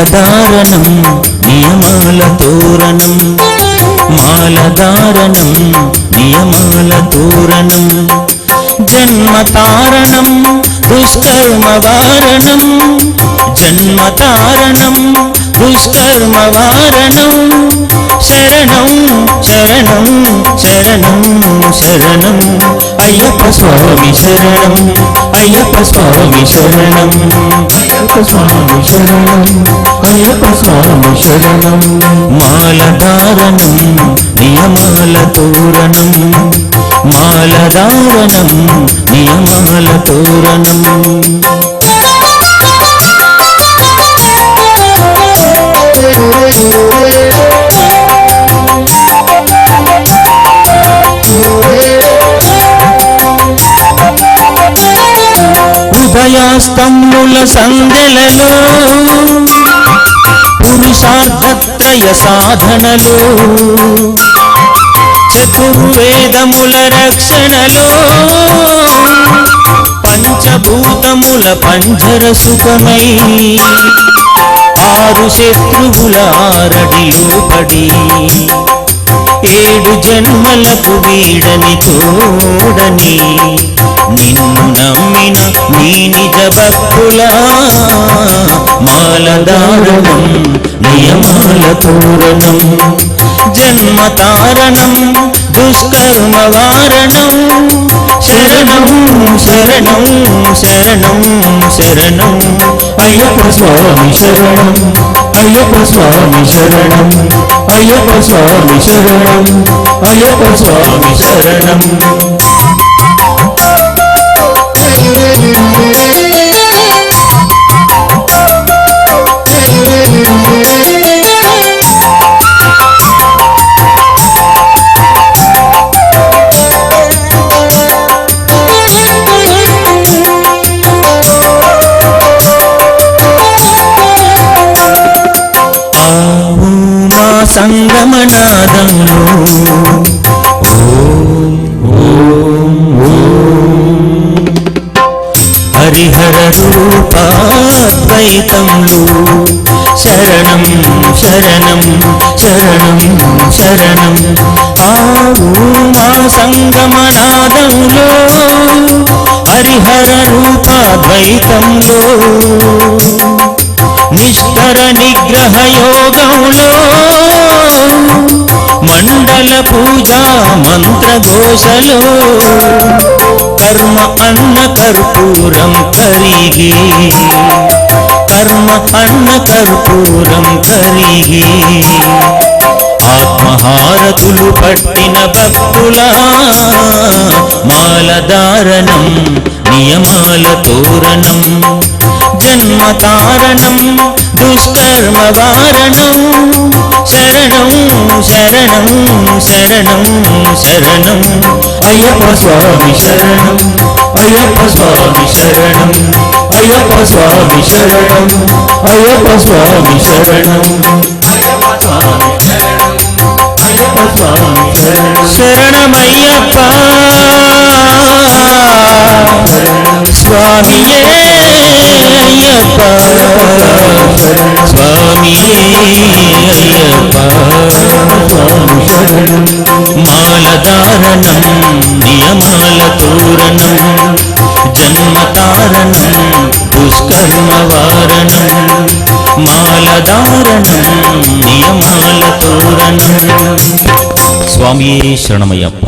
మాలధారణం నియమాల తోరణం, మాలధారణం నియమాల తోరణం, జన్మతారణం దుష్కర్మవారణం, జన్మతారణం దుష్కర్మవారణం, శరణం శరణం శరణం శరణం అయ్యప్ప స్వామి శరణం, అయ్యప్ప స్వామి శరణం, అయ్యప్ప స్వామి శరణం, అయ్యప్ప స్వామి శరణం. మాలధారణం నియమాల తోరణం, మాలధారణం నియమాల తోరణం. ఉభయాస్తంభుల సంధ్యలలో పురుషార్థత్రయ సాధనలో, చతుర్వేదముల రక్షణలో, పంచభూతముల పంజర సుఖమై, ఆరు శత్రువుల ఆరడిలో పడి, ఏడు జన్మలకు వీడని తోడని, నిన్ను నమ్మిన నీ నిజ భక్తులా, మాలధారణం నియమాల తోరణం, జన్మతారణం దుష్కర్మవారణం, శరణం శరణం శరణం శరణం అయ్యప్ప స్వామి శరణం, అయ్యప్ప స్వామి శరణం, అయ్యప్ప స్వామి శరణం, అయ్యప్ప స్వామి శరణం. సంగమనాదంలో హరిహర రూపాద్వైతంలో, శరణం శరణం శరణం శరణం మా సంగమనాదంలో, హరిహర రూపాద్వైతంలో, నిష్ఠర నిగ్రహ యోగంలో, మండల పూజా మంత్రఘోషలో, కర్మ అన్న కర్పూరం కరిగి, కర్మ అన్న కర్పూరం కరిగి, ఆత్మహారతులు పట్టిన భక్తులా, మాలధారణం నియమాల తోరణం, జన్మతారణం దుష్కర్మవారణం, శరణం శరణం శరణం శరణం అయ్యప్ప స్వామి శరణం, అయ్యప్ప స్వామి శరణం, అయ్యప్ప స్వామి శరణం, అయ్యప్ప స్వామి శరణం, అయ్యప్ప స్వామి శరణం, అయ్యప్ప స్వామి శరణం. శరణమయ్యప్ప స్వామియే అయ్యప్ప, స్వామియే అయ్యప్ప, మాలధారణం నియమాల తోరణం, జన్మతారణం దుష్కర్మవారణం, మాలధారణం నియమాల తోరణం. స్వామియే శరణమయ్యప్ప.